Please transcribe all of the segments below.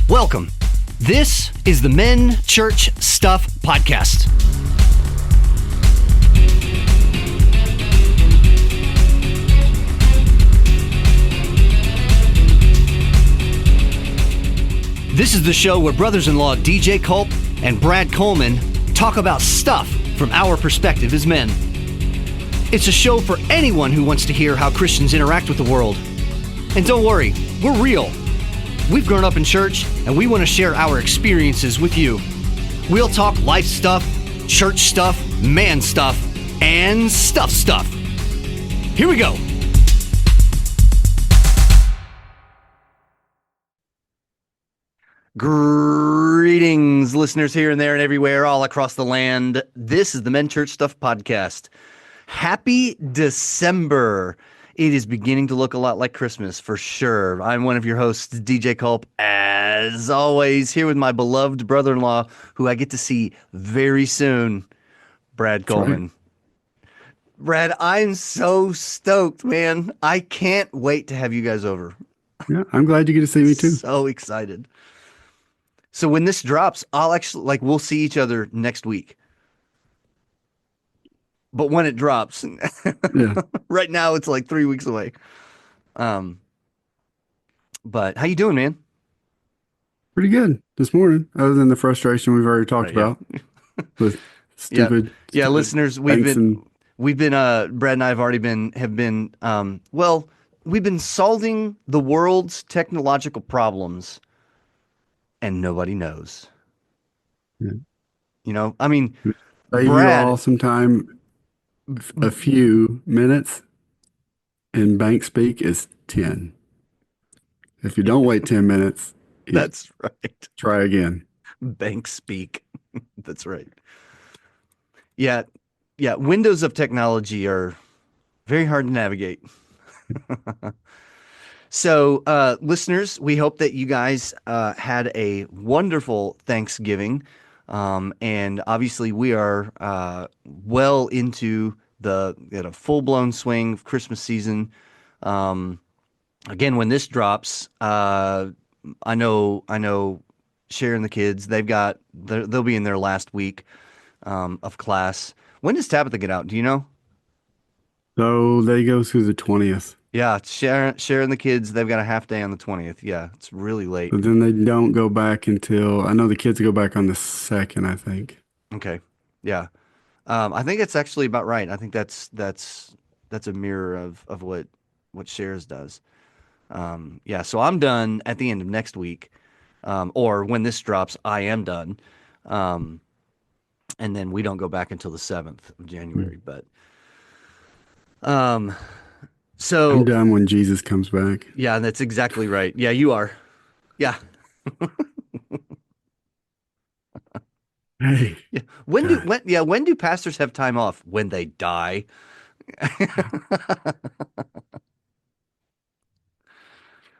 Welcome. This is the Men Church Stuff Podcast. This is the show where brothers-in-law DJ Culp and Brad Coleman talk about stuff from our perspective as men. It's a show for anyone who wants to hear how Christians interact with the world. And don't worry, we're real. We've grown up in church, and we want to share our experiences with you. We'll talk life stuff, church stuff, man stuff, and stuff. Here we go. Greetings, listeners here and there and everywhere, all across the land. This is the Men Church Stuff Podcast. Happy December. It is beginning to look a lot like Christmas, for sure. I'm one of your hosts, DJ Culp, as always, here with my beloved brother-in-law, who I get to see very soon, Brad Coleman. Right. Brad, I'm so stoked, man. I can't wait to have you guys over. Yeah, I'm glad you get to see me too. So excited. So when this drops, I'll actually, we'll see each other next week. But when it drops, Yeah. Right now it's like 3 weeks away. But how you doing, man? Pretty good this morning, other than the frustration we've already talked about with stupid. Yeah, listeners, we've been Brad and I have been we've been solving the world's technological problems, and nobody knows. Yeah. You know, I mean, Save Brad, you all some time. A few minutes in bank speak is 10. If you don't wait 10 minutes, that's right. Try again. Bank speak. That's right. Yeah. Windows of technology are very hard to navigate. So, listeners, we hope that you guys had a wonderful Thanksgiving. And obviously we are well into the full-blown swing of Christmas season. Again, when this drops, I know Cher and the kids, they'll be in their last week of class. When does Tabitha get out? Do you know? So they go through the 20th. Yeah, Cher and the kids, they've got a half day on the 20th. Yeah, it's really late. But then they don't go back until, I know the kids go back on the 2nd, I think. Okay. Yeah. I think it's actually about right. I think that's a mirror of what Cher's does. Yeah, so I'm done at the end of next week. Or when this drops, I am done. And then we don't go back until the 7th of January, but so I'm done when Jesus comes back. Yeah, that's exactly right. Yeah, you are. Yeah. Hey. Yeah. When do pastors have time off? When they die.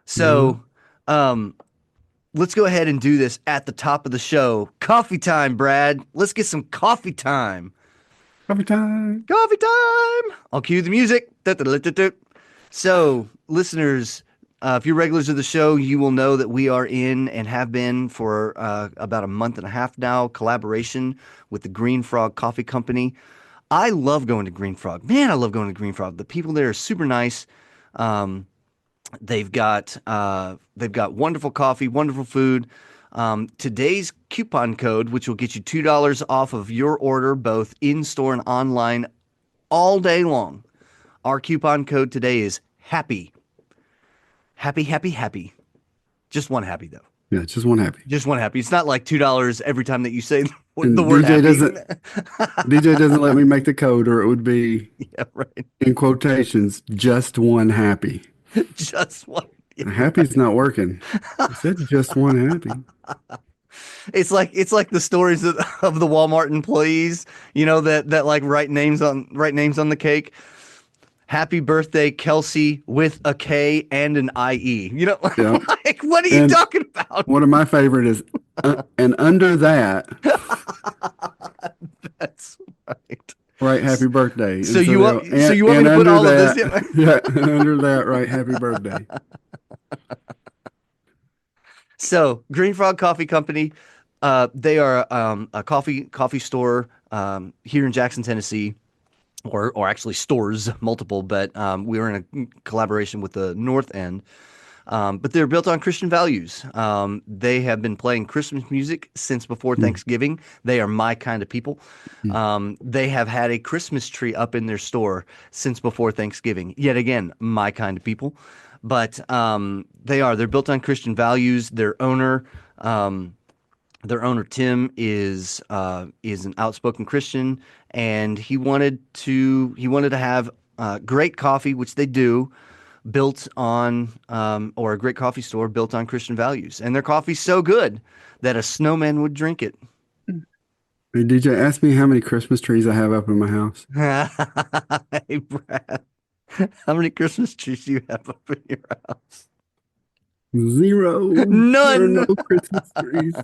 So, let's go ahead and do this at the top of the show. Coffee time, Brad. Let's get some coffee time. Coffee time. Coffee time. I'll cue the music. So, listeners, if you're regulars of the show, you will know that we are in and have been for about a month and a half now, collaboration with the Green Frog Coffee Company. I love going to Green Frog. Man, I love going to Green Frog. The people there are super nice. They've got wonderful coffee, wonderful food. Today's coupon code, which will get you $2 off of your order, both in-store and online, all day long. Our coupon code today is happy. Happy. Just one happy, though. Yeah, just one happy. Just one happy. It's not like $2 every time that you say and the word DJ happy. DJ doesn't let me make the code, or it would be, yeah, right. In quotations, just one happy. Just one. Yeah. Happy's not working. I said just one happy. It's like the stories of the Walmart employees, that like write names on the cake. Happy birthday, Kelsey, with a K and an IE. Yeah. Like, what are you talking about? One of my favorite is, and under that. That's right. Right, happy birthday. So you want me to put all of this in? Yeah, and under that, right, happy birthday. So, Green Frog Coffee Company, they are a coffee store here in Jackson, Tennessee, or actually stores multiple, but we were in a collaboration with the North End. But they're built on Christian values. They have been playing Christmas music since before Mm, Thanksgiving. They are my kind of people. mm, They have had a Christmas tree up in their store since before Thanksgiving. Yet again, my kind of people. But they're built on Christian values. Um, their owner Tim is an outspoken Christian, and he wanted to have great coffee, which they do, built on or a great coffee store built on Christian values. And their coffee's so good that a snowman would drink it. mm. Hey, DJ, ask me how many Christmas trees I have up in my house. Hey, Brad, how many Christmas trees do you have up in your house? Zero. There are no None. Christmas trees.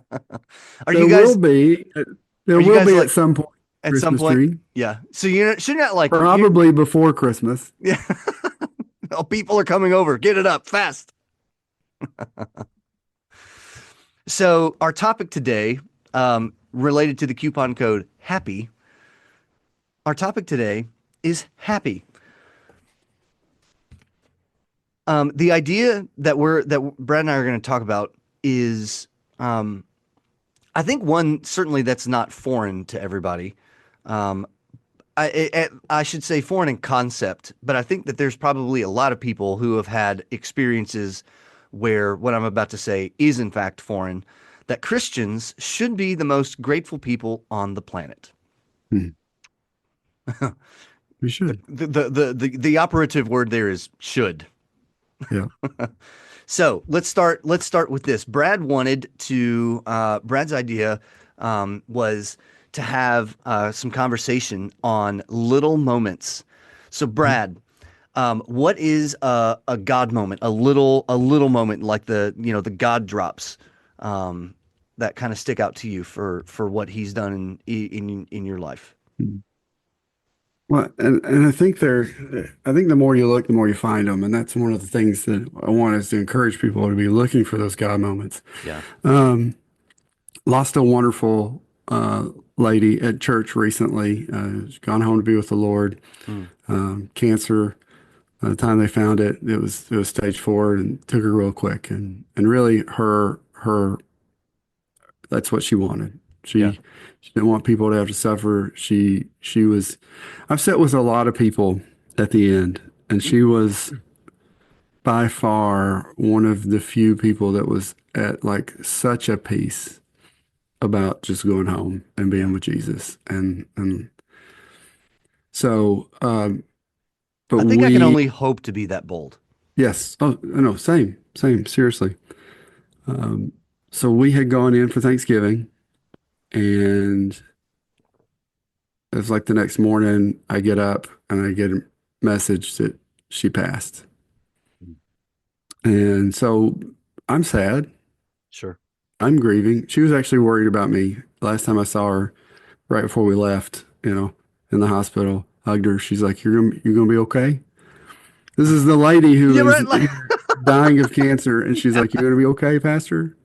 Are you There will guys be. There are you will guys be at like some point at some Christmas point? tree. Yeah. So you should not like you. Probably before Christmas. Yeah. Oh, people are coming over. Get it up fast. So our topic today, related to the coupon code HAPPY, our topic today is happy. The idea that Brad and I are going to talk about is, I think one certainly that's not foreign to everybody. Um, I should say foreign in concept, but I think that there's probably a lot of people who have had experiences where what I'm about to say is in fact foreign. That Christians should be the most grateful people on the planet. Hmm, we The should. the operative word there is should. Yeah. So let's start with this. Brad's idea was to have some conversation on little moments. So Mhm. Brad, what is a God moment, a little moment like the God drops that kind of stick out to you for what He's done in your life? Well, and I think the more you look, the more you find them, and that's one of the things that I want is to encourage people to be looking for those God moments. Yeah. Um, Lost a wonderful lady at church recently. She's gone home to be with the Lord. Mm, Cancer. By the time they found it, it was stage 4 and took her real quick. And really, her that's what she wanted. yeah. She didn't want people to have to suffer. She was. I've sat with a lot of people at the end, and she was by far one of the few people that was at like such a peace about just going home and Yeah. being with Jesus. And so, but I think I can we, only hope to be that bold. yes, oh no, same, seriously. Um, so we had gone in for Thanksgiving, and it was like the next morning I get up and I get a message that she passed. Mm. And so I'm sad. Sure. I'm grieving. She was actually worried about me. Last time I saw her, right before we left, in the hospital, hugged her. She's like, "You're gonna be okay." This is the lady who Yeah, is right. Like, dying of cancer, and she's like, "You're gonna be okay, Pastor."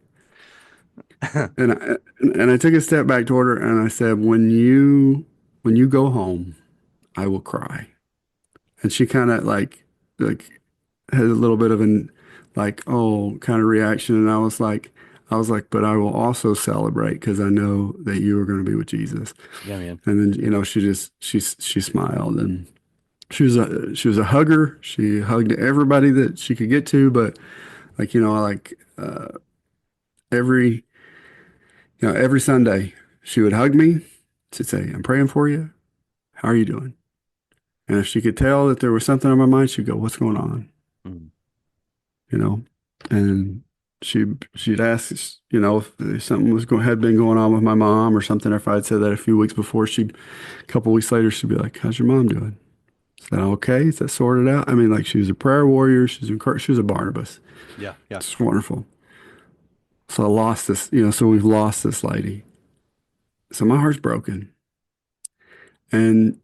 And I took a step back toward her and I said, "When you go home, I will cry." And she kind of like had a little bit of an like oh kind of reaction, and I was like, but I will also celebrate because I know that you are going to be with Jesus. yeah, man. And then she smiled, and she was a hugger. She hugged everybody that she could get to, but every every Sunday she would hug me. She'd say, "I'm praying for you. How are you doing?" And if she could tell that there was something on my mind, she'd go, "What's going on?" Mm. You know, and she'd ask, if something had been going on with my mom or something. If I'd said that a few weeks before, a couple weeks later, she'd be like, "How's your mom doing? Is that okay? Is that sorted out?" I mean, like she was a prayer warrior. She was a Barnabas. Yeah, yeah. It's wonderful. So I lost this, so we've lost this lady. So my heart's broken. And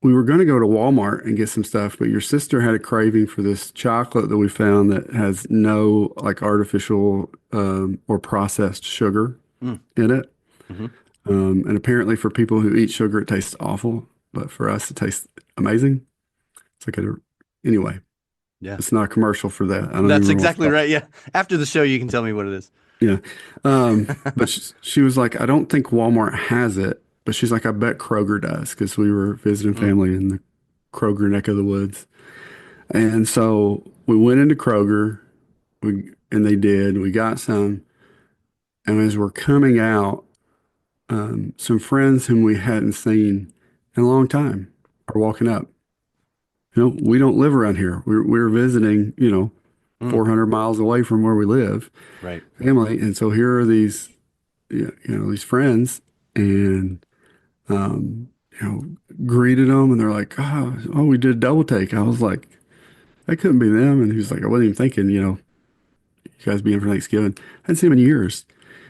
we were going to go to Walmart and get some stuff, but your sister had a craving for this chocolate that we found that has no like artificial or processed sugar Mm, in it. hmm. And apparently for people who eat sugar, it tastes awful, but for us, it tastes amazing. It's like anyway, Yeah. it's not a commercial for that. I don't That's even want to exactly talk. right. Yeah. After the show, you can tell me what it is. Yeah. But she was like, I don't think Walmart has it, but she's like, I bet Kroger does because we were visiting Mm, family in the Kroger neck of the woods. And so we went into Kroger, and they did. We got some, and as we're coming out, some friends whom we hadn't seen in a long time are walking up. We don't live around here. We're visiting, mm, 400 miles away from where we live, right. family. And so here are these, these friends, and greeted them, and they're like, oh, we did a double take. I was like, that couldn't be them. And he was like, I wasn't even thinking, you guys being for Thanksgiving. I hadn't seen him in years.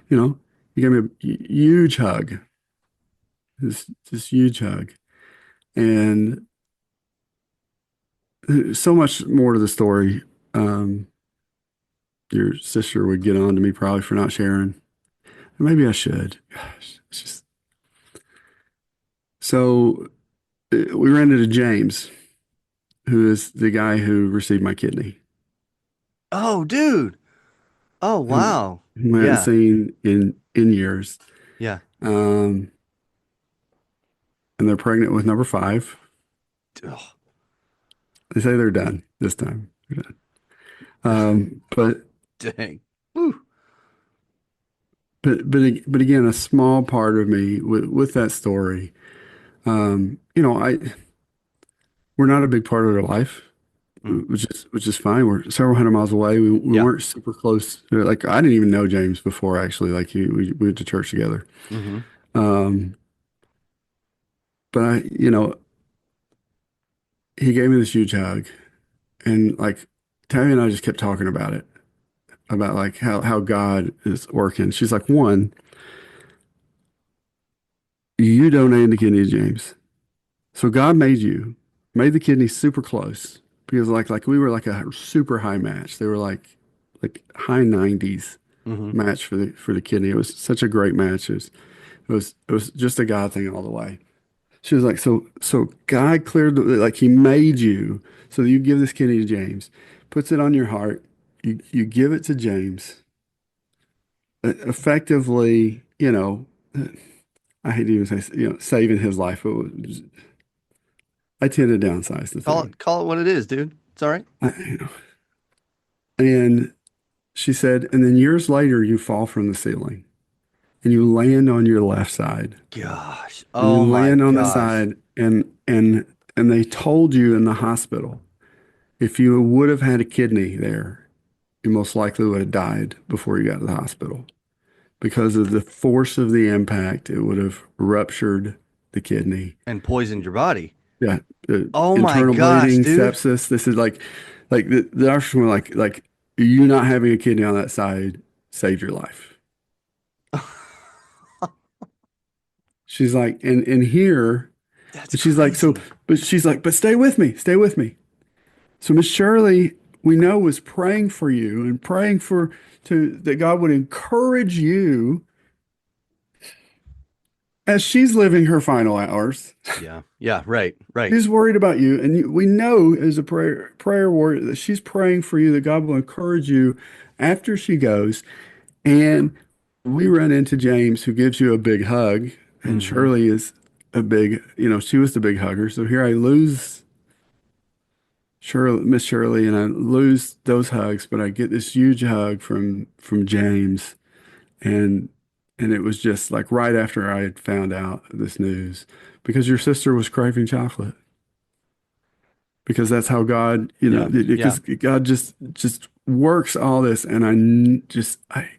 You know, he gave me a huge hug, this huge hug. And there's so much more to the story. Um, your sister would get on to me probably for not sharing. Maybe I should. Gosh, it's just so we ran into James, who is the guy who received my kidney, Oh, dude. Oh, who, wow. who I hadn't Yeah. seen in years. Yeah. Um, and they're pregnant with number five. Ugh, They say they're done this time. They're done. But dang. Woo. but again, a small part of me with that story, I we're not a big part of their life, Mm, which is fine. We're several hundred miles away. We yeah. weren't super close. Like I didn't even know James before actually. Like we went to church together. Hmm. Um, but he gave me this huge hug, and like Tabby and I just kept talking about it, about like how God is working. She's like, one, you donated the kidney to James. So God made the kidney super close because like we were like a super high match. They were like high 90s Hmm. match for the kidney. It was such a great match. It was just a God thing all the way. She was like, so God cleared like he made you so that you give this kidney to James, puts it on your heart, you give it to James, effectively, I hate to even say, saving his life. I tend to downsize the thing. Call it what it is, dude. It's all right. I, and she said, and then years later, you fall from the ceiling and you land on your left side, Gosh. and Oh you my land on the gosh. side, and they told you in the hospital, if you would have had a kidney there, you most likely would have died before you got to the hospital because of the force of the impact. It would have ruptured the kidney. And poisoned your body. Yeah, Oh my internal gosh, bleeding, dude. sepsis. This is like the doctors were like you not having a kidney on that side saved your life. She's like, and here, That's and she's like, crazy. but she's like, but stay with me. So Miss Shirley, we know was praying for you and praying for to that God would encourage you as she's living her final hours. Yeah. Yeah. Right. Right. She's worried about you, and we know as a prayer warrior that she's praying for you that God will encourage you after she goes. And we run into James, who gives you a big hug, and Hmm. Shirley is a big, she was the big hugger. So here I lose Shirley, Miss Shirley, and I lose those hugs, but I get this huge hug from James, and it was just like right after I had found out this news, because your sister was craving chocolate. Because that's how God, Yeah. Yeah. because God just works all this, and I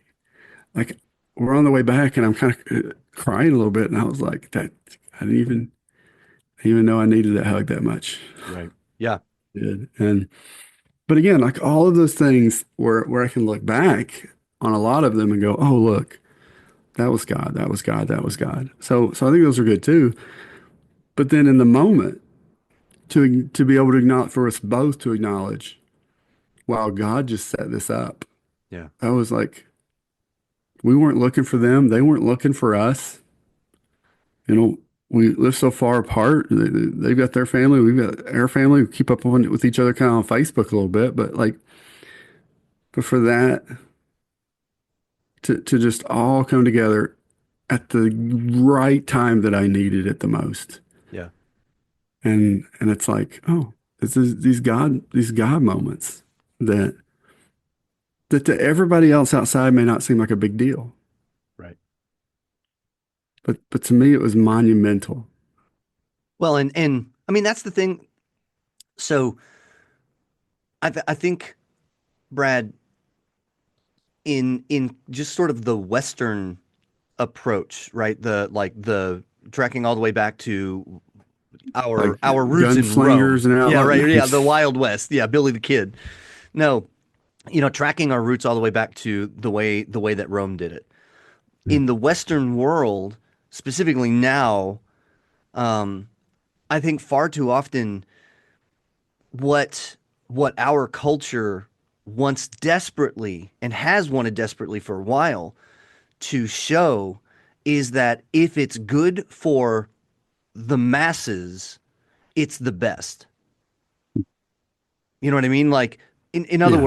like we're on the way back, and I'm kind of crying a little bit, and I was like, that I didn't even know I needed that hug that much. Right. Yeah. I did. And but again, like all of those things where I can look back on a lot of them and go, oh look, that was God, that was God, that was God. So I think those are good too. But then in the moment, to be able to acknowledge, for us both to acknowledge, wow, God just set this up. Yeah. I was like, we weren't looking for them. They weren't looking for us. You know, we live so far apart. They've got their family. We've got our family. We keep up with each other kind of on Facebook a little bit, but like, but for that to just all come together at the right time that I needed it the most. Yeah. And it's like, oh, this is these God moments that to everybody else outside may not seem like a big deal. Right. But to me it was monumental. Well, and I mean that's the thing. So I think Brad, in just sort of the Western approach, right? The tracking all the way back to Like our roots in Rome. gunslingers and Yeah, right. Yeah, the outlaws. Wild West. Yeah, Billy the Kid. No, tracking our roots all the way back to the way that Rome did it. In the Western world, specifically now, um, I think far too often what our culture wants desperately and has wanted desperately for a while to show is that if it's good for the masses, it's the best. You know what I mean? Like Yeah. in other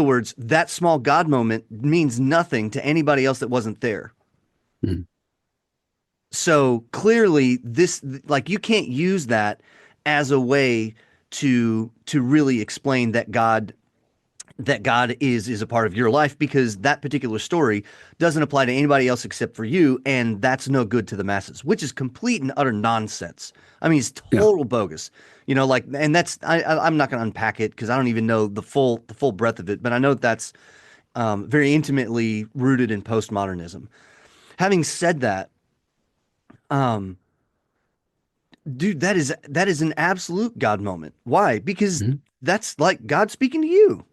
words, that small God moment means nothing to anybody else that wasn't there. Mhm. So clearly this like you can't use that as a way to really explain that God is a part of your life because that particular story doesn't apply to anybody else except for you, and that's no good to the masses, which is complete and utter nonsense. I mean, it's Yeah. total bogus. Like, and that's I'm not going to unpack it because I don't even know the full breadth of it, but I know that's very intimately rooted in postmodernism. Having said that, um, dude, that is an absolute God moment. Why? Because Mhm. that's like God speaking to you.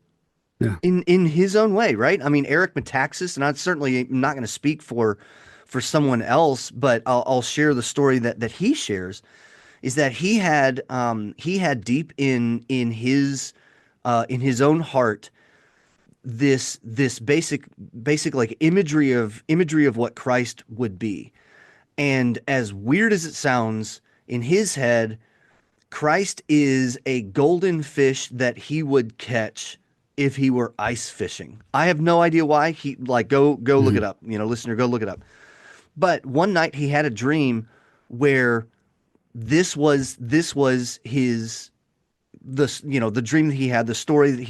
Yeah. In his own way, right? I mean, Eric Metaxas, and I certainly am not going to speak for someone else, but I'll share the story that he shares is that he had deep in his own heart this basic like imagery of what Christ would be. And as weird as it sounds, in his head, Christ is a golden fish that he would catch if he were ice fishing. I have no idea why. He like go look it Mhm. up. Listener, go look it up. But one night he had a dream where this was the dream that he had, the story that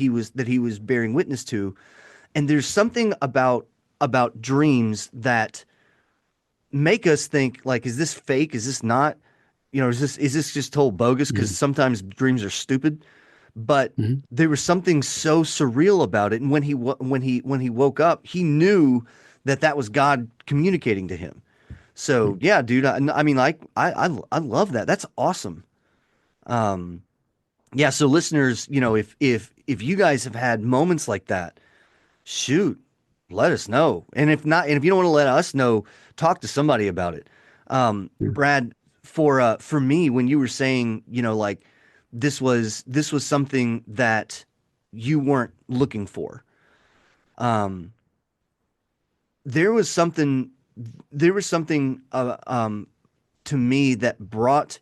he was bearing witness to. And there's something about dreams that make us think like, is this fake? Is this not? Is this just total bogus? Because Mhm. sometimes dreams are stupid. But Mhm. there was something so surreal about it. And when he woke up, he knew that was God communicating to him. So yeah, dude. I mean, like, I love that. That's awesome. Um, yeah. So listeners, if you guys have had moments like that, shoot, let us know. And if not, and if you don't want to let us know, talk to somebody about it. Yeah. Brad, for me, when you were saying, like this was something that you weren't looking for. Um, there was something there was something to me that brought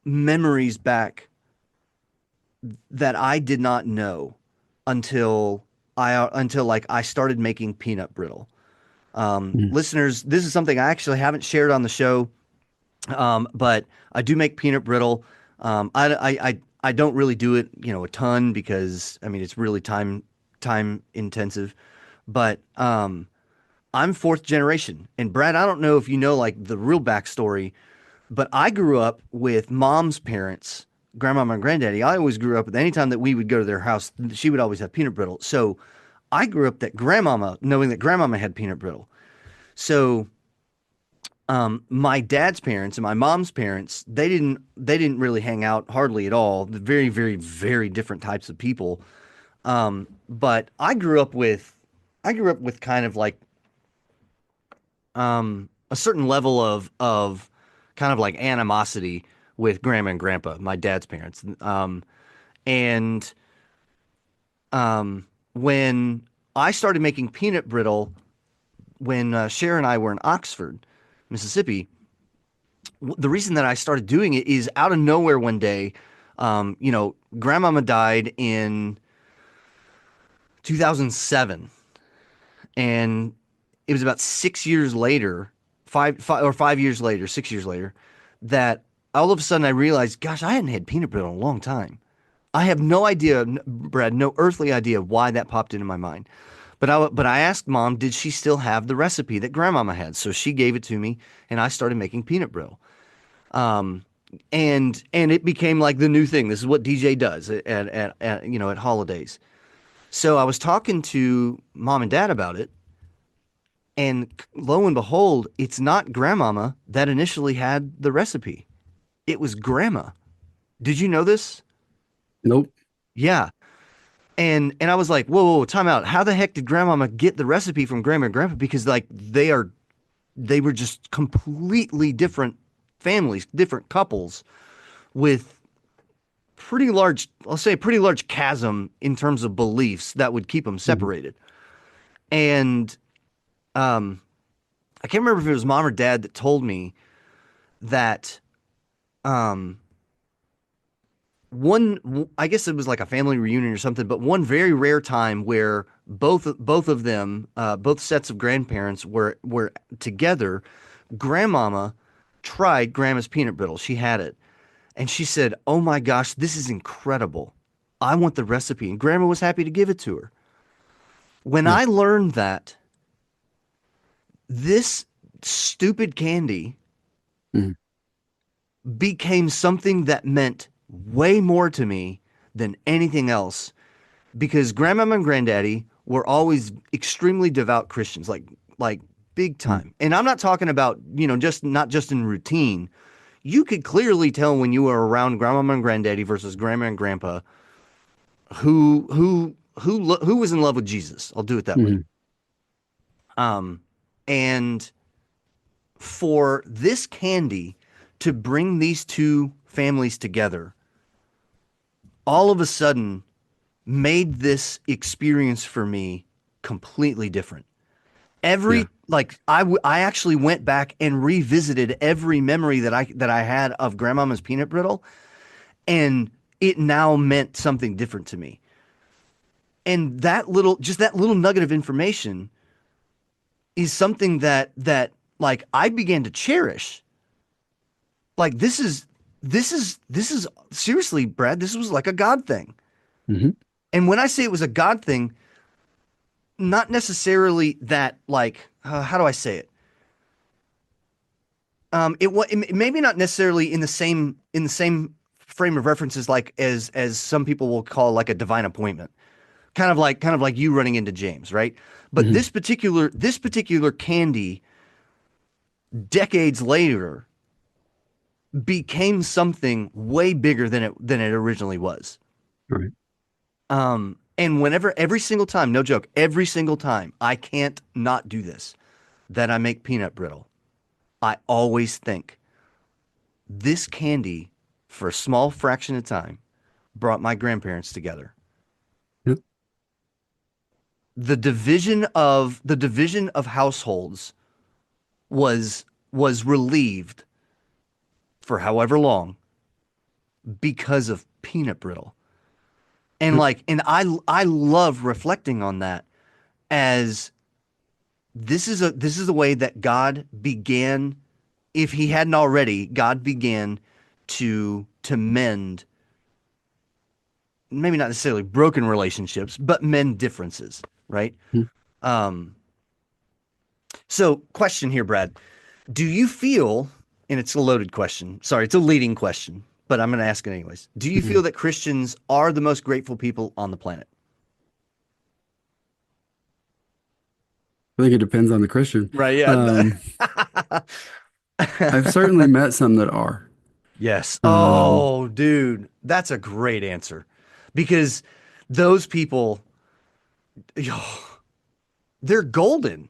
memories back that I did not know until until like I started making peanut brittle. Mhm. Listeners, this is something I actually haven't shared on the show, but I do make peanut brittle. I don't really do it, a ton because I mean it's really time intensive. But I'm fourth generation, and Brad, I don't know if you know like the real backstory, but I grew up with mom's parents, grandmama and granddaddy. I always grew up with anytime that we would go to their house, she would always have peanut brittle. So I grew up that grandmama knowing that grandmama had peanut brittle. So my dad's parents and my mom's parents, they didn't really hang out hardly at all. They're very, very, very different types of people. But I grew up with kind of like a certain level of kind of like animosity with grandma and grandpa, my dad's parents. And when I started making peanut brittle, when Cher and I were in Oxford, Mississippi, the reason that I started doing it is out of nowhere one day. Grandmama died in 2007, and it was about 6 years later, 5 years later, 6 years later, that all of a sudden I realized, gosh, I hadn't had peanut brittle in a long time. I have no idea, Brad, no earthly idea why that popped into my mind. But I asked mom, did she still have the recipe that grandmama had? So she gave it to me, and I started making peanut brittle. Um, and it became like the new thing. This is what DJ does at holidays. So I was talking to mom and dad about it, and lo and behold, it's not grandmama that initially had the recipe. It was grandma. Did you know this? Nope. Yeah. And I was like, whoa, time out. How the heck did grandmama get the recipe from grandma and grandpa? Because like they were just completely different families, different couples with pretty large, I'll say a pretty large chasm in terms of beliefs that would keep them Hmm. separated. And um, I can't remember if it was mom or dad that told me that um, I guess it was like a family reunion or something, but one very rare time where both of them, both sets of grandparents were together. Grandmama tried grandma's peanut brittle. She had it, and she said, "Oh my gosh, this is incredible. I want the recipe." And grandma was happy to give it to her. When Yeah. I learned that this stupid candy Hmm. became something that meant way more to me than anything else, because grandmama and granddaddy were always extremely devout Christians, like big Hmm. time. And I'm not talking about, just not just in routine. You could clearly tell when you were around grandmama and granddaddy versus grandma and grandpa who was in love with Jesus. I'll do it that way. Hmm. Um, and for this candy to bring these two families together, all of a sudden made this experience for me completely different. Yeah. I actually went back and revisited every memory that I had of grandmama's peanut brittle, and it now meant something different to me. And that little nugget of information is something that like I began to cherish. Like this is seriously, Brad, this was like a God thing. Hmm. And when I say it was a God thing, not necessarily that like how do I say it? Maybe not necessarily in the same frame of references like as some people will call like a divine appointment. Kind of like you running into James, right? But Hmm. this particular candy decades later became something way bigger than it originally was. Right. And every single time, no joke, every single time, I can't not do this, that I make peanut brittle, I always think this candy, for a small fraction of time, brought my grandparents together. Yep. The division of households was relieved for however long because of peanut brittle. And Yep. I love reflecting on that as this is a way that God began, if he hadn't already, God began to mend, maybe not necessarily broken relationships, but mend differences, right? Mhm. Um, so question here, Brad. Do you feel, and it's a loaded question, sorry, it's a leading question, but I'm going to ask it anyways. Do you feel Mhm. that Christians are the most grateful people on the planet? I think it depends on the Christian. Right, yeah. Um, I've certainly met some that are. Yes. Um, Oh, dude, that's a great answer. Because those people, oh, they're golden.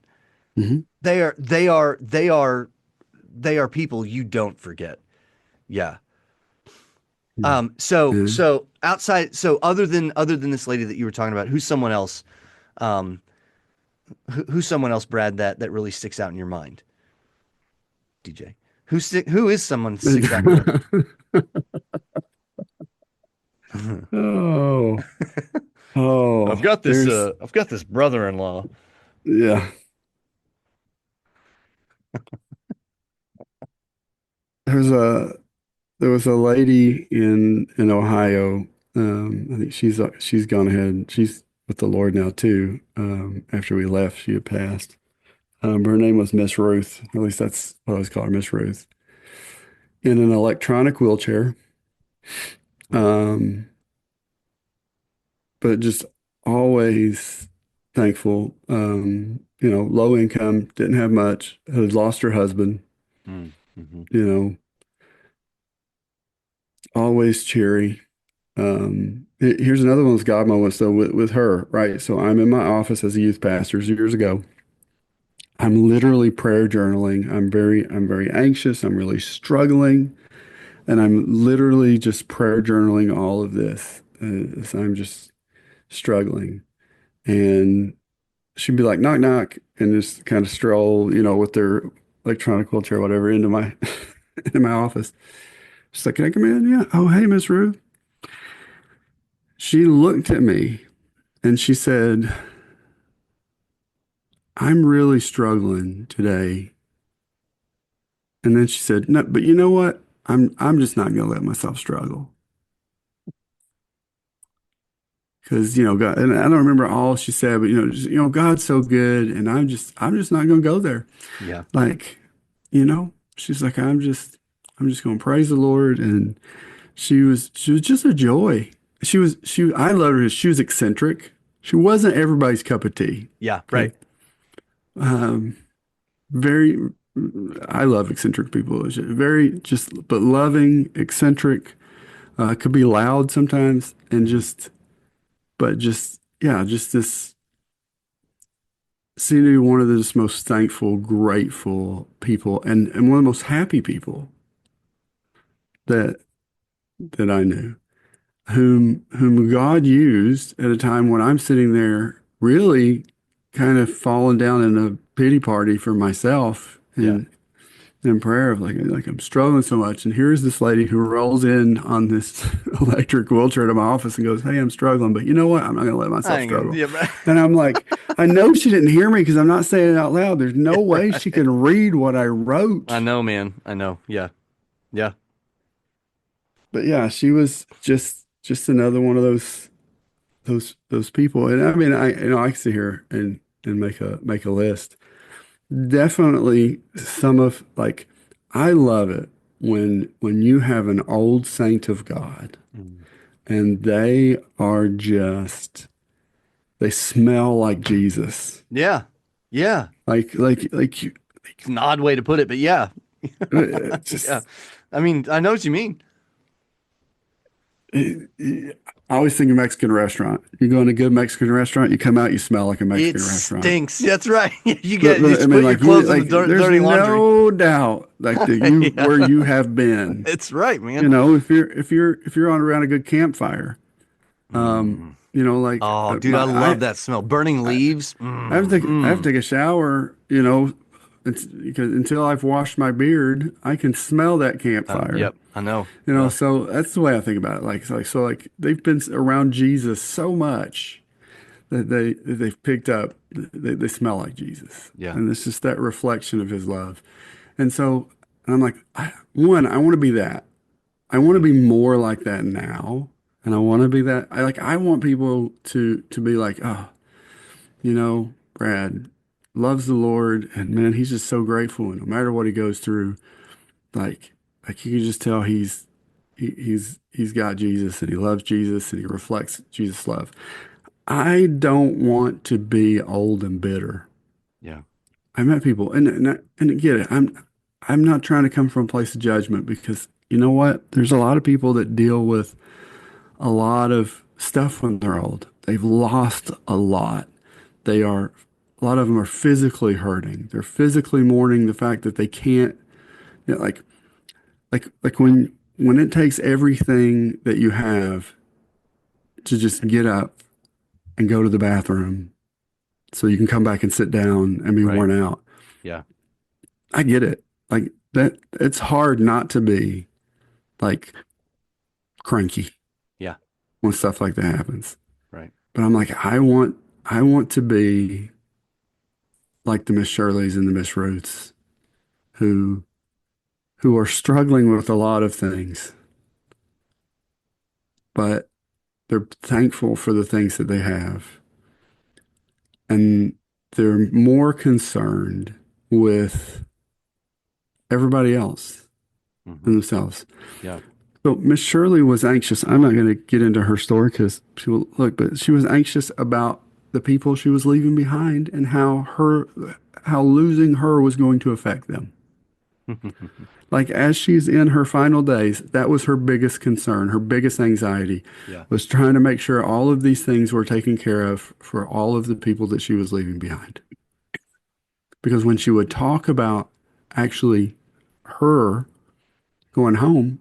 mhm. They are people you don't forget. Yeah. Yeah. So outside, so other than this lady that you were talking about, who's someone else, um, who's someone else, Brad, that really sticks out in your mind, DJ? Who is someone that sticks out in your mind? Oh, oh, there's, I've got this brother-in-law. yeah, there's a, there was a lady in Ohio. I think she's gone ahead. She's with the Lord now too. After we left, she had passed. Her name was Miss Ruth. At least that's what I was called, Miss Ruth. In an electronic wheelchair, um, but just always thankful. Low income, didn't have much, had lost her husband, Mm-hmm. you know, always cheery. Here's another one of those God moments though with her, right? So I'm in my office as a youth pastor years ago. I'm literally prayer journaling. I'm very anxious. I'm really struggling. And I'm literally just prayer journaling all of this. So I'm just struggling. And she'd be like, knock, knock, and just kind of stroll, with their electronic wheelchair, whatever, into my into my office. She's like, can I come in? Yeah. Oh, hey, Miss Ruth. She looked at me and she said, I'm really struggling today. And then she said, no, but you know what? I'm just not gonna let myself struggle. Because, God, and I don't remember all she said, but God's so good, and I'm just not gonna go there. Yeah. Like, she's like, I'm just gonna praise the Lord. And she was just a joy. I loved her. She was eccentric. She wasn't everybody's cup of tea. Yeah. Okay. Right. Um, very, I love eccentric people. Very just, but loving, eccentric, could be loud sometimes and Hmm. yeah, just this seemed to be one of the just most thankful, grateful people and one of the most happy people that, that I knew. Whom God used at a time when I'm sitting there really kind of falling down in a pity party for myself Yeah. and in prayer of like I'm struggling so much. And here's this lady who rolls in on this electric wheelchair to my office and goes, hey, I'm struggling, but you know what? I'm not gonna let I myself ain't gonna. struggle. Yeah. Right. And I'm like, I know she didn't hear me because I'm not saying it out loud. There's no Yeah. way she Right. can read what I I wrote. know, man. I know. Yeah. Yeah. But yeah, she was just another one of those people. And I mean, I can sit here and make a list. Definitely some of like I love it when you have an old saint of God Mm. and they smell like Jesus. Yeah. Yeah. Like you It's an odd way to put it, but yeah. Yeah. just I mean, I know what you mean. I always think of Mexican restaurant. You go in a good Mexican restaurant, you come out, you smell like a It Mexican restaurant. stinks. That's right. You But I just mean, put your like you, clothes in the like there's dirty laundry. no doubt, like that you where Yeah. you have been. It's right, man. If you're on around a good campfire, Mm. like Oh, dude, my I love that smell. Burning I leaves. I have Mm. to take a shower, it's because until I've washed my beard, I can smell that campfire. Yep, I know. Yeah. So that's the way I think about it. Like they've been around Jesus so much that they've picked up, they smell like Jesus. Yeah. And it's just that reflection of his love. And so I'm like, I want to be that. I want to Yeah. be more like that now. And I want to be that. I want people to be like, oh, Brad loves the Lord, and man, he's just so grateful. And no matter what he goes through, like, like you can just tell he's got Jesus and he loves Jesus and he reflects Jesus' love. I don't want to be old and bitter. Yeah. I met people, and get it. I'm not trying to come from a place of judgment because you know what? There's a lot of people that deal with a lot of stuff when they're old. They've lost a lot. A lot of them are physically hurting. They're physically mourning the fact that they can't, like, like when when it takes everything that you have to just get up and go to the bathroom so you can come back and sit down and be Right. worn out. Yeah. I get it. Like that, it's hard not to be like cranky Yeah. when stuff like that happens. Right. But I'm like, I want to be like the Miss Shirleys and the Miss Ruths who who are struggling with a lot of things, but they're thankful for the things that they have. And they're more concerned with everybody else than Hmm. themselves. Yeah. So Miss Shirley was anxious. I'm not going to get into her story because she will look, but she was anxious about the people she was leaving behind and how losing her was going to affect them. Like as she's in her final days, that was her biggest concern, her biggest anxiety Yeah. was trying to make sure all of these things were taken care of for all of the people that she was leaving behind. Because when she would talk about actually her going home,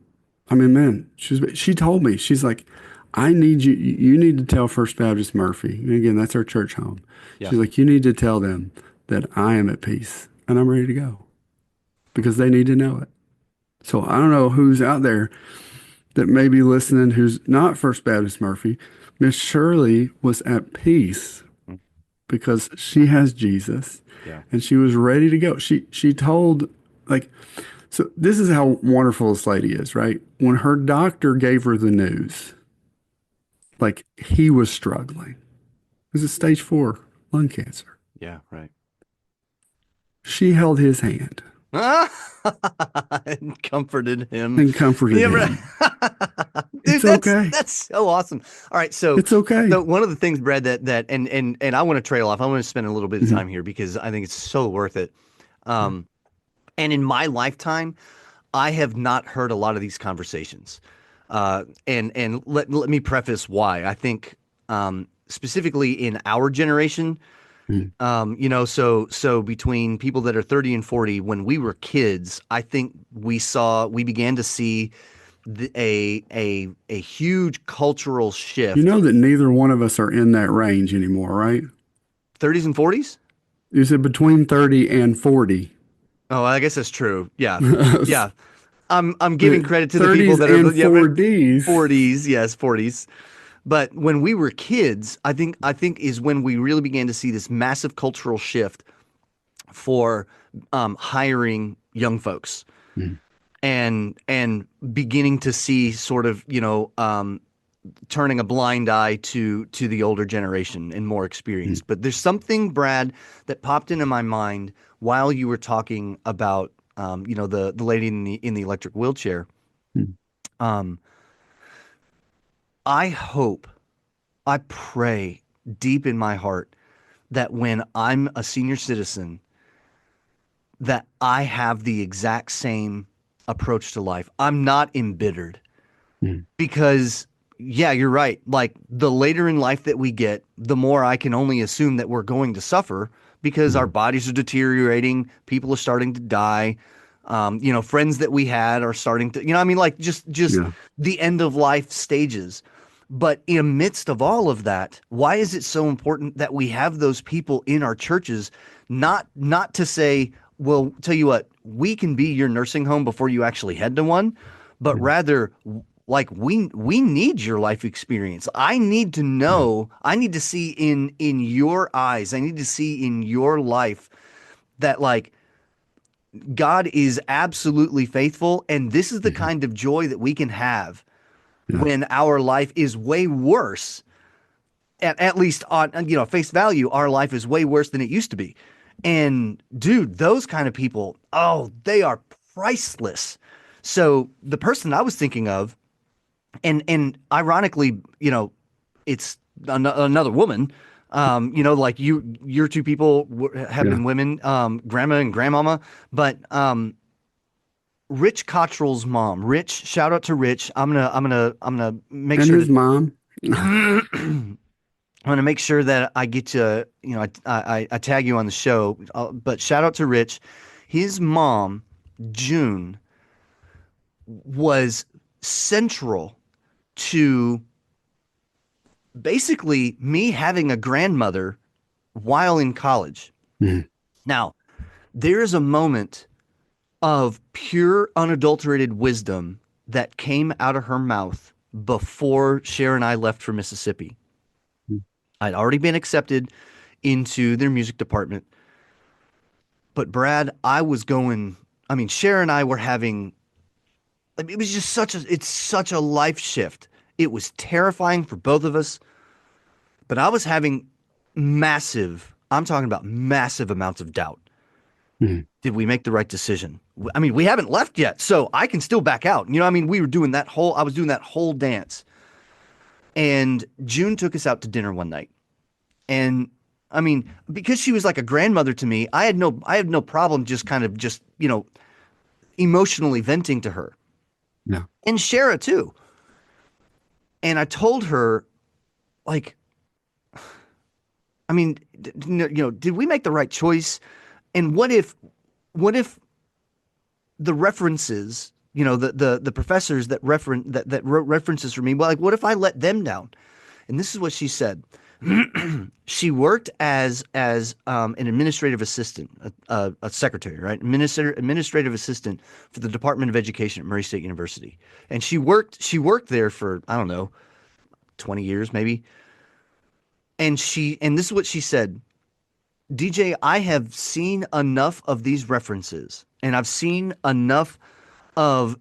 I mean, man, she told me, she's like, I need you need to tell First Baptist Murphy. And again, that's our church home. Yeah. She's like, you need to tell them that I am at peace and I'm ready to go because they need to know it. So I don't know who's out there that may be listening who's not First Baptist Murphy. Miss Shirley was at peace Mm. because she has Jesus Yeah. and she was ready to go. She told like so this is how wonderful this lady is, right? When her doctor gave her the news, like he was struggling. It was a stage 4 lung cancer. Yeah. Right. She held his hand And comforted him. and comforted Yeah, him. right. Dude, It's okay. that's so awesome. All right, so It's okay. so one of the things, Brad, that and I want to trail off. I want to spend a little bit of Mhm. time here because I think it's so worth it. Um, and in my lifetime, I have not heard a lot of these conversations. And let me preface why. I think specifically in our generation, Mhm. so between people that are 30 and 40, when we were kids, I think we began to see a huge cultural You shift. know that neither one of us are in that range anymore, right? 30s and 40s? You said between 30 and 40. Oh, I guess that's true. Yeah. The Yeah. I'm giving credit to the people 30s that are and yeah, right, 40s. 40s, yes, 40s. But when we were kids, I think is when we really began to see this massive cultural shift for hiring young folks Mhm. and beginning to see sort of turning a blind eye to the older generation and more Mhm. experienced. But there's something, Brad, that popped into my mind while you were talking about the lady in the electric wheelchair. Mhm. Um, I hope, I pray deep in my heart that when I'm a senior citizen, that I have the exact same approach to life. I'm not embittered Mhm. because yeah, you're right. Like the later in life that we get, the more I can only assume that we're going to suffer because our Mhm. bodies are deteriorating, people are starting to die. Friends that we had are starting to, I mean, like just Yeah. the end of life stages. But in the midst of all of that, why is it so important that we have those people in our churches, not to say, well, tell you what, we can be your nursing home before you actually head to one, but Mhm. rather like we need your life experience. I need to Yeah. know, I need to see in your eyes, I need to see in your life that like God is absolutely faithful and this is the Mhm. kind of joy that we can have Yeah. when our life is way worse. At least on face value, our life is way worse than it used to be. And dude, those kind of people, oh, they are priceless. So the person I was thinking of, and ironically, it's another woman. Like your two people have Yeah. been women, grandma and grandmama. But Rich Cottrell's mom, Rich, shout out to Rich. I'm gonna make And sure his to mom. I'm gonna make sure that I get to I tag you on the show. But shout out to Rich. His mom, June, was central to basically me having a grandmother while in college. Mhm. Now, there is a moment of pure, unadulterated wisdom that came out of her mouth before Cher and I left for Mississippi. I'd already been accepted into their music department. But Brad, I mean, Cher and I were having, I mean, it was just it's such a life shift. It was terrifying for both of us, but I was having I'm talking about massive amounts of doubt. Mhm. Did we make the right decision? I mean, we haven't left yet, so I can still back out. I mean, I was doing that whole dance. And June took us out to dinner one night. And I mean, because she was like a grandmother to me, I had no problem just kind of just, emotionally venting to her Yeah. and Shara too. And I told her, like, I mean, did we make the right choice? And what if the references, the professors that wrote references for me, well, like, what if I let them down? And this is what she said. She worked as an administrative assistant, a secretary, right? Administrative assistant for the Department of Education at Murray State University, and she worked there for, I don't know, 20 years maybe. And this is what she said: DJ, I have seen enough of these references, and I've seen enough of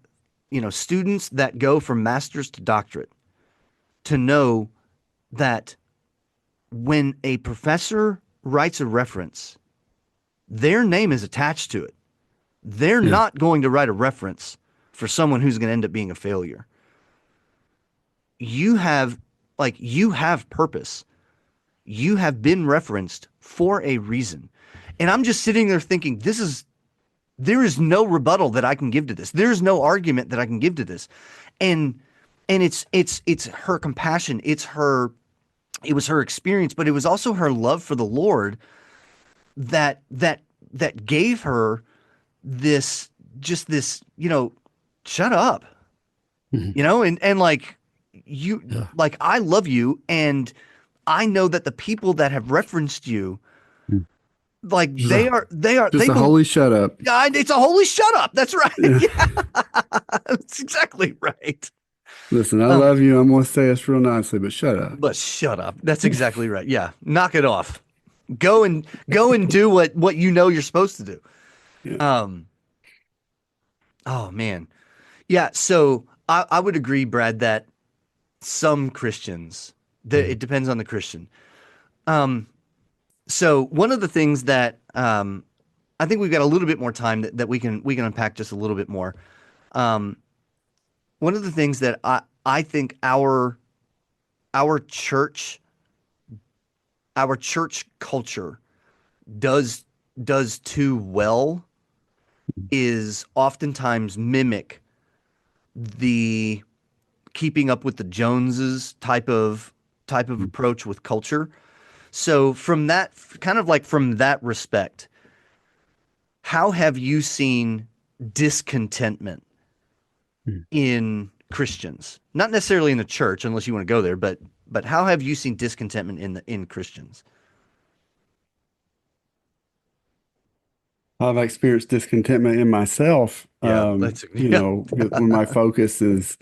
students that go from master's to doctorate to know that when a professor writes a reference, their name is attached to it. They're Yeah. not going to write a reference for someone who's going to end up being a failure. You have you have purpose. You have been referenced for a reason. And I'm just sitting there thinking, there is no rebuttal that I can give to this. There's no argument that I can give to this. And it's her compassion. It was her experience, but it was also her love for the Lord that gave her this just this, shut up, Mhm. and like you Yeah. like I love you, and I know that the people that have referenced you, Mm. like Just a just they a believe. holy shut up. It's a holy shut up. That's right. Yeah. Yeah, that's exactly right. Listen, I Um, love you. I'm gonna say this real nicely, but shut up. but shut up. That's exactly right. Yeah, knock it off. Go and do what you're supposed to do. Yeah. Um, oh man. Yeah, so I would agree, Brad, that some Christians, Mhm. it depends on the Christian. Um, so one of the things that I think we've got a little bit more time that we can unpack just a little bit more. Um, One of the things that I think our church our church culture does too well is oftentimes mimic the keeping up with the Joneses type of approach with culture. So from that kind of like from that respect, how have you seen discontentment Mhm. in Christians? Not necessarily in the church, unless you want to go there, but how have you seen discontentment in Christians? I've experienced discontentment in myself. Yeah, that's yeah. When my focus is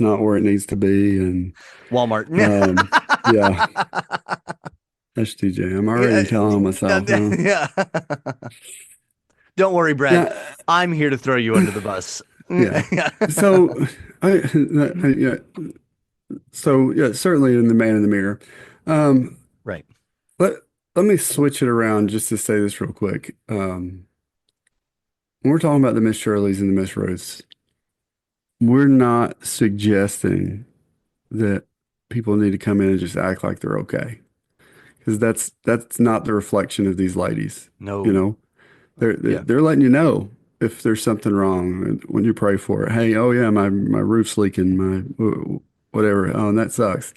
not where it needs to be, and Walmart. um, yeah, that's TJ. I'm already Yeah, telling on myself, huh? yeah. Don't worry, Brad. Yeah, I'm here to throw you under the bus. yeah. Yeah. So, yeah. So, yeah, certainly in the man in the mirror. Um, Right. let let me switch it around just to say this real quick. When we're talking about the Miss Shirleys and the Miss Ruths, we're not suggesting that people need to come in and just act like they're okay, because that's not the reflection of these ladies. You No. know, they're Yeah. they're letting you know if there's something wrong when you pray for it. Hey, oh yeah, my roof's leaking, my whatever. Oh, and that sucks.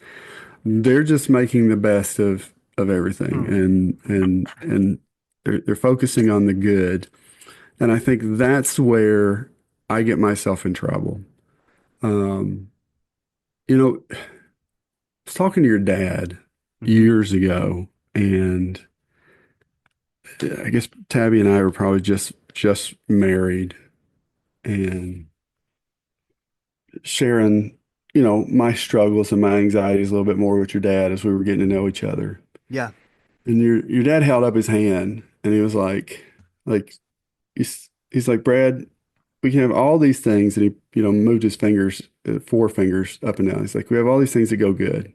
They're just making the best of everything, Mm. and they're focusing on the good. And I think that's where I get myself in trouble. Um, you know, I was talking to your dad Hmm. years ago, and I guess Tabby and I were probably just married and sharing, my struggles and my anxieties a little bit more with your dad as we were getting to know each other. Yeah. And your dad held up his hand and he was like he's like, Brad, we can have all these things, and he, moved his fingers, four fingers up and down. He's like, we have all these things that go good.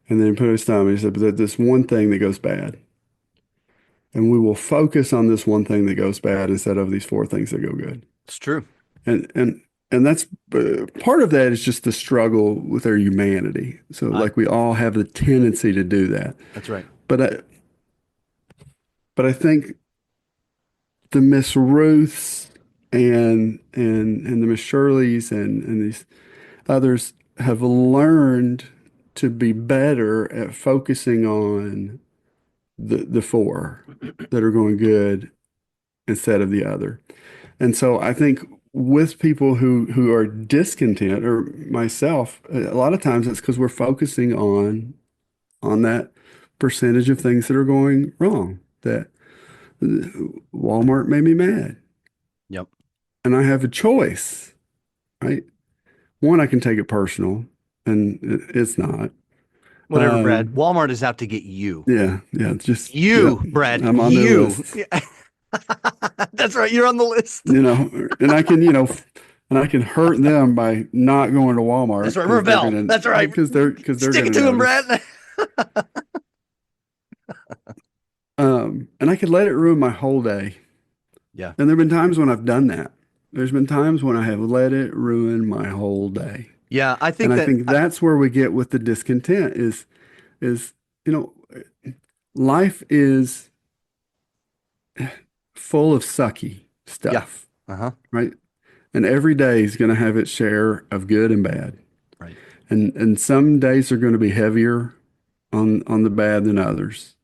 And then he put his thumb and he said, but there's one thing that goes bad. And we will focus on this one thing that goes bad instead of these four things that go good. It's true. And and and that's part of that is just the struggle with our humanity. So I like we all have the tendency to do that. That's right. But I think the Miss Ruths and the Miss Shirleys and these others have learned to be better at focusing on the four that are going good instead of the other. And so I think with people who are discontent, or myself, a lot of times it's because we're focusing on that percentage of things that are going wrong. That Walmart made me mad, Yep. and I have a choice, right? One, I can take it personal, and it's not. Whatever, Brad. Um, Walmart is out to get you. yeah, yeah, just yep. You, Brad. I'm on their You. list, Yeah. That's right. You're on the list. and I can, and I can hurt them by not going to That's Walmart right. Rebel. That's right. because they're Stick gonna it to him, notice. Brad. And I could let it ruin my whole day. Yeah. And there've been times when I've done that. There's been times when I have let it ruin my whole day. Yeah. I And think I that, think that's where we get with the discontent is, you know, life is full of sucky yeah. stuff, Uh-huh. right? And every day is going to have its share of good and bad. Right. And some days are going to be heavier on the bad than others.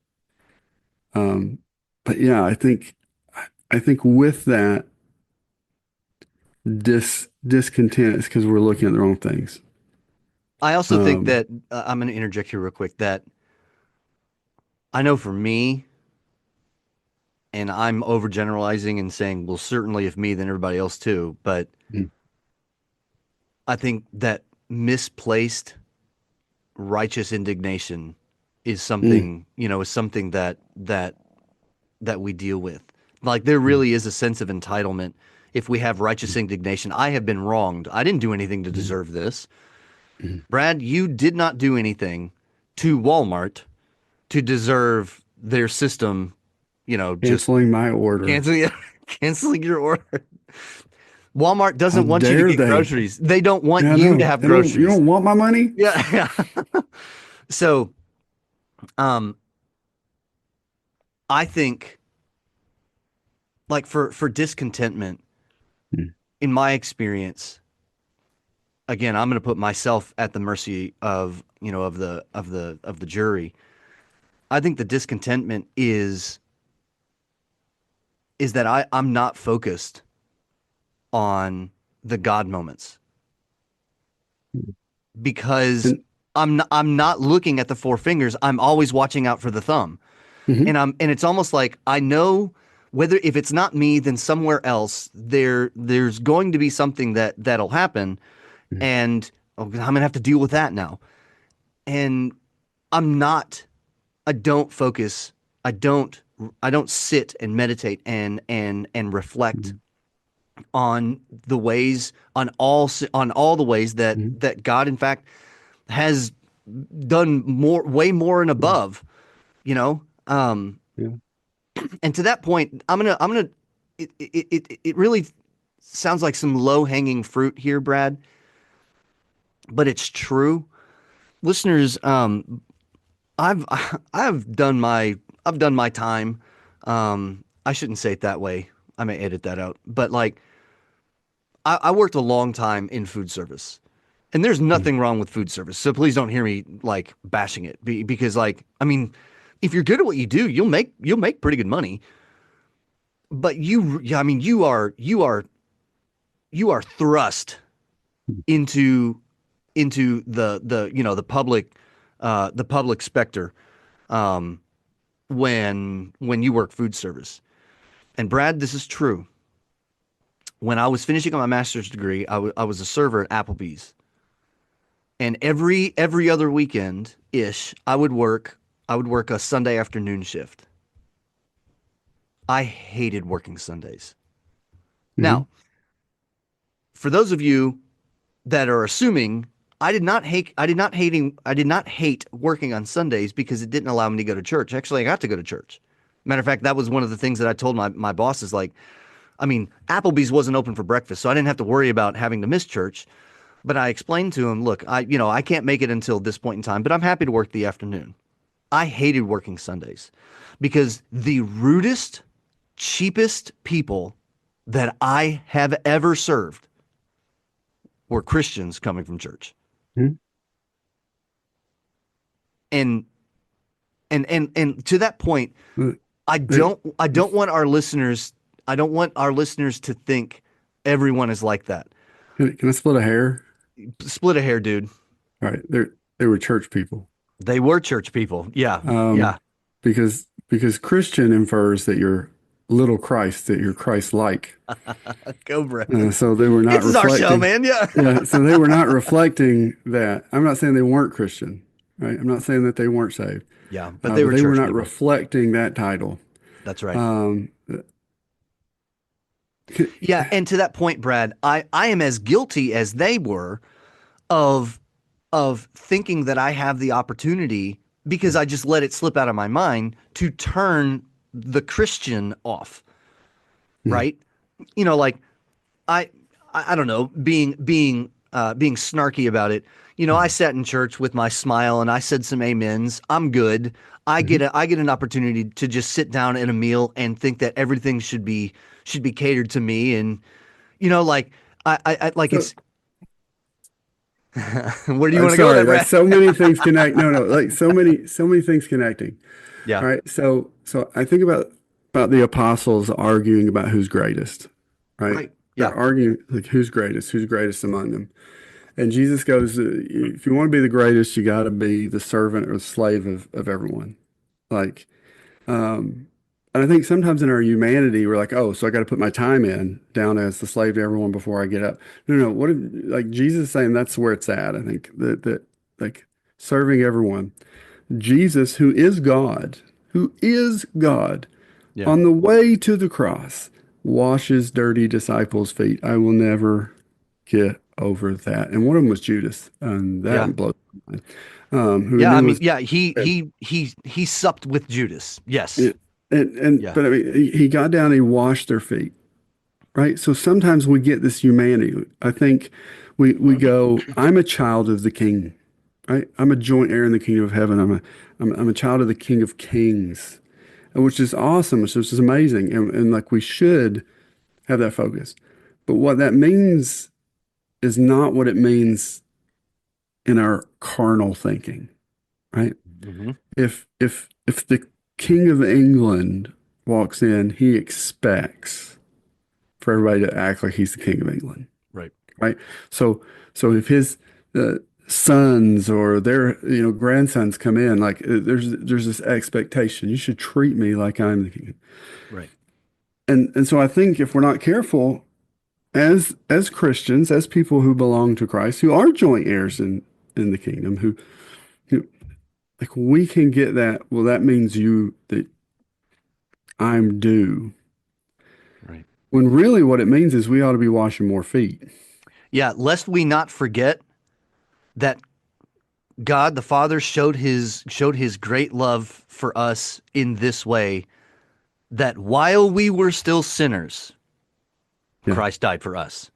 Um, but yeah, I think with that discontent is because we're looking at the wrong things. I also think Um, that I'm going to interject here real quick that I know for me, and I'm overgeneralizing and saying, well, certainly if me, then everybody else too. But mm, I think that misplaced righteous indignation is mm, something, is something that we deal with. Like there mm, really is a sense of entitlement if we have righteous indignation. I have been wronged. I didn't do anything to mm, deserve this. mm. Brad, you did not do anything to Walmart to deserve their system, just Canceling my order. canceling canceling your order. Walmart How doesn't want you to dare get they? groceries. They don't want Yeah, I you to know. have They don't. You groceries. don't want my money? Yeah, yeah. So, um, I think like for discontentment, Mm, in my experience, again, I'm going to put myself at the mercy of, of the jury. I think the discontentment is that I'm not focused on the God moments mm. because And I'm not looking at the four fingers. I'm always watching out for the thumb. mhm, And it's almost like I know whether if it's not me, then somewhere else there's going to be something that'll happen, mm, and I'm gonna have to deal with that now. And I'm not. I don't focus. I don't. I don't sit and meditate and reflect mm, on the ways on all the ways that mm, that God in fact has done more, way more and mm. above. You know. Yeah. And to that point, I'm gonna. It really sounds like some low hanging fruit here, Brad, but it's true. Listeners, I've I've done my I've done my time. I shouldn't say it that way. I may edit that out. But like, I worked a long time in food service, and there's Mm, nothing wrong with food service. So please don't hear me like bashing it, because like, I mean, if you're good at what you do, you'll make pretty good money. But yeah, I mean, you are thrust into the the public specter um, when you work food service. And Brad, this is true. When I was finishing up my master's degree, I was a server at Applebee's, and every other weekend ish, I would work a Sunday afternoon shift. I hated working Sundays. Hmm. Now, for those of you that are assuming, I did not hate working on Sundays because it didn't allow me to go to church. Actually, I got to go to church. Matter of fact, that was one of the things that I told my bosses, like, I mean, Applebee's wasn't open for breakfast, so I didn't have to worry about having to miss church. But I explained to him, look, I can't make it until this point in time, but I'm happy to work the afternoon. I hated working Sundays because the rudest, cheapest people that I have ever served were Christians coming from church. Hmm. And and to that point, But they, I don't want our listeners to think everyone is like that. can I split a hair? Split a hair, dude. All right, they were church people. They were church people. Yeah. Um, Yeah. because Christian infers that you're little Christ, that you're Christ-like. Go, Brad. So they were not This is our show, reflecting. man. Yeah. Yeah, so they were not reflecting that. I'm not saying they weren't Christian, right? I'm not saying that they weren't saved, Yeah, but they but were they were church not people. reflecting that title. That's right. Um, Yeah, and to that point, Brad, I am as guilty as they were of thinking that I have the opportunity because I just let it slip out of my mind to turn the Christian off, right? You know, like I I don't know, being snarky about it. You know, I sat in church with my smile and I said some amens. I'm good. I get an opportunity to just sit down at a meal and think that everything should be catered to me. And you know, like I like so it's where do you I'm want to go with sorry, that, like Brad? so many things connect. No, no, like so many things connecting. Yeah. All right, so I think about the apostles arguing about who's greatest, right? Right. They're Yeah. arguing like who's greatest among them. And Jesus goes, if you want to be the greatest, you got to be the servant or the slave of everyone. Like, um, and I think sometimes in our humanity, we're like, oh, so I got to put my time in down as the slave to everyone before I get up. No, no. What if, like Jesus is saying that's where it's at. I think that like serving everyone. Jesus, who is God, Yeah. on the way to the cross, washes dirty disciples' feet. I will never get over that. And one of them was Judas, and Yeah. that blows my mind. Who Yeah. I knew mean, was yeah, he supped with Judas. Yes. it, and Yeah. but I mean, he got down and he washed their feet, right? So sometimes we get this humanity. I think we go, I'm a child of the King, right? I'm a joint heir in the kingdom of heaven. I'm a child of the King of Kings, and which is awesome. Which is amazing, and like we should have that focus. But what that means is not what it means in our carnal thinking, right? Hmm. If the King of England walks in, he expects for everybody to act like he's the King of England, Right. right? So so if his sons or their grandsons come in, like there's this expectation. You should treat me like I'm the king. Right. And so I think if we're not careful, as Christians, as people who belong to Christ, who are joint heirs in the kingdom, who like we can get that, well, that means you that I'm due. Right. When really what it means is we ought to be washing more feet. Yeah. Lest we not forget that God the Father showed his great love for us in this way that while we were still sinners, Yeah, Christ died for us.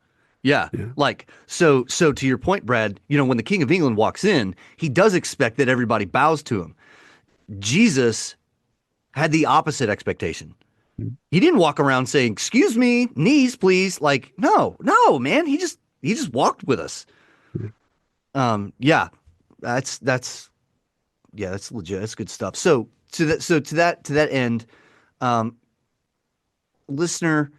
Yeah. yeah. Like so to your point, Brad, you know, when the King of England walks in, he does expect that everybody bows to him. Jesus had the opposite expectation. He didn't walk around saying, "Excuse me, knees, please." Like, no, no, man. He just walked with us. Yeah. That's yeah, that's legit. That's good stuff. To that end, listener,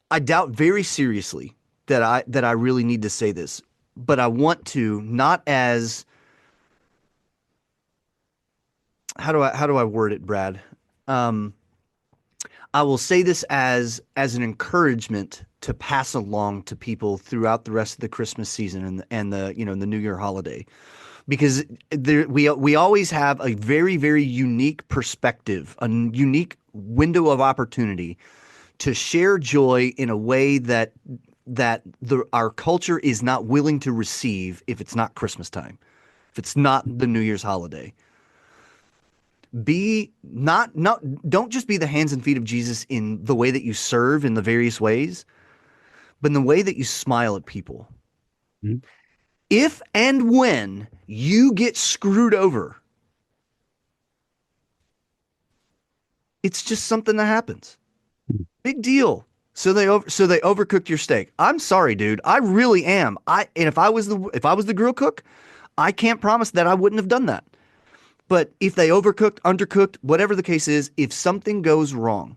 I doubt very seriously that I really need to say this, but I want to not as how do I word it, Brad? Um, I will say this as an encouragement to pass along to people throughout the rest of the Christmas season and the the New Year holiday, because we always have a very very unique perspective, a unique window of opportunity to share joy in a way that our culture is not willing to receive if it's not Christmas time, if it's not the New Year's holiday. Be not Don't just be the hands and feet of Jesus in the way that you serve in the various ways, but in the way that you smile at people. Mhm. If and when you get screwed over, it's just something that happens. Big deal. So they overcooked your steak. I'm sorry, dude. I really am. And if I was the grill cook, I can't promise that I wouldn't have done that. But if they overcooked, undercooked, whatever the case is, if something goes wrong,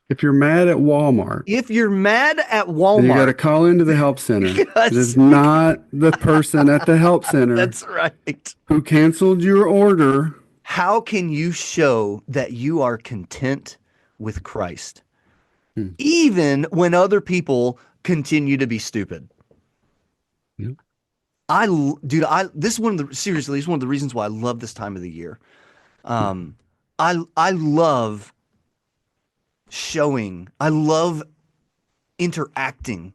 If you're mad at Walmart, if you're mad at then you got to Walmart, call into the help center. It yes, is not the person at the help center that's right. who canceled your order. How can you show that you are content with Christ, Hmm. even when other people continue to be stupid? Yeah. Dude, this is one of the seriously, it's one of the reasons why I love this time of the year. Um, I love showing, I love interacting,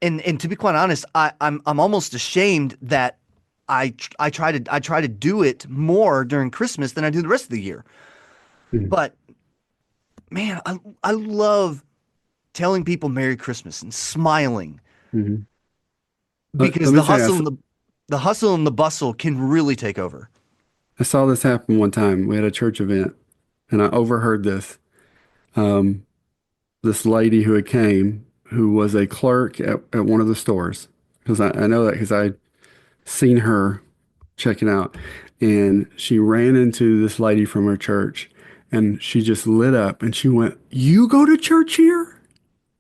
and to be quite honest, I'm almost ashamed that I try to do it more during Christmas than I do the rest of the year. Mhm. But man, I love telling people Merry Christmas and smiling, Mhm. because Let me tell you, the hustle and the bustle can really take over. I saw this happen one time. We had a church event, and I overheard this. Um, this lady who had came, who was a clerk at one of the stores, because I know that because I'd seen her checking out, and she ran into this lady from her church, and she just lit up, and she went, "You go to church here?"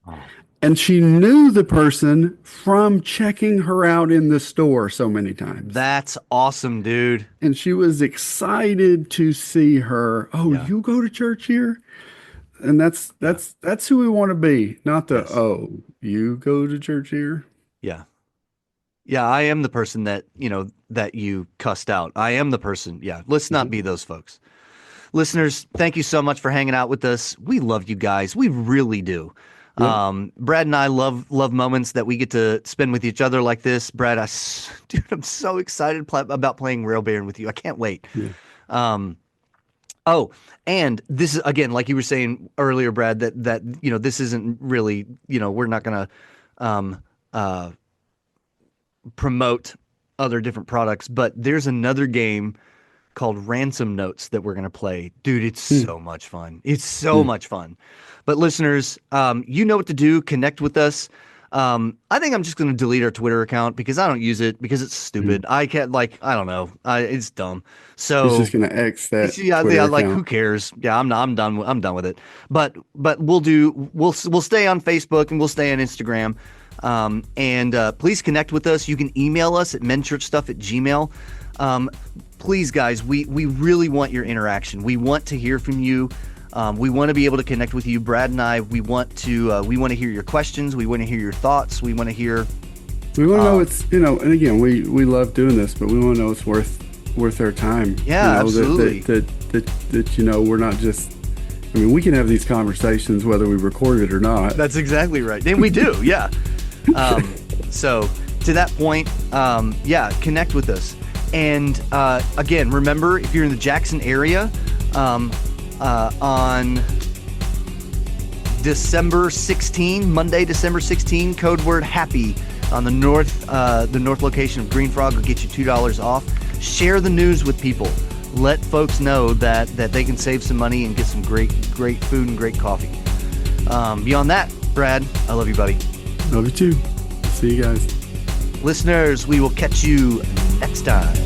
Oh, And she knew the person from checking her out in the store so many times. that's awesome, dude. And she was excited to see her. "Oh, Yeah, you go to church here?" And that's yeah, that's that's who we want to be, not the, yes, "Oh, you go to church here?" yeah. Yeah, I am the person that you cussed out. I am the person. Yeah, let's not Mhm. be those folks. Listeners, thank you so much for hanging out with us. We love you guys. We really do. Yep. Brad and I love moments that we get to spend with each other like this. Brad, dude, I'm so excited about playing Rail Baron with you. I can't wait. Yeah. Um, oh, and this is again, like you were saying earlier, Brad, that this isn't really, we're not gonna um, uh, promote other different products, but there's another game called Ransom Notes that we're going to play. Dude, it's Hmm. so much fun. It's so Hmm. much fun. But listeners, you know what to do. Connect with us. I think I'm just going to delete our Twitter account because I don't use it because it's Hmm. stupid. I can't I don't know. It's dumb. He's So just gonna X that yeah, Twitter like who account. cares? Yeah, I'm done with it. But we'll stay on Facebook and we'll stay on Instagram. And please connect with us. You can email us at menchurchstuff@gmail. Please, guys, we really want your interaction. We want to hear from you. We want to be able to connect with you, Brad and I. We want to hear your questions. We want to hear your thoughts. We want to hear. We want to know it's, and again, we love doing this, but we want to know it's worth our time. Yeah, absolutely. That we're not just. I mean, we can have these conversations whether we record it or not. That's exactly right, and we do. Yeah. So to that point, yeah, connect with us. And again, remember, if you're in the Jackson area, on December 16, Monday, December 16, code word happy on the north location of Green Frog will get you $2 off. Share the news with people. Let folks know that they can save some money and get some great food and great coffee. Beyond that, Brad, I love you, buddy. Love you too. See you guys. Listeners, we will catch you next time.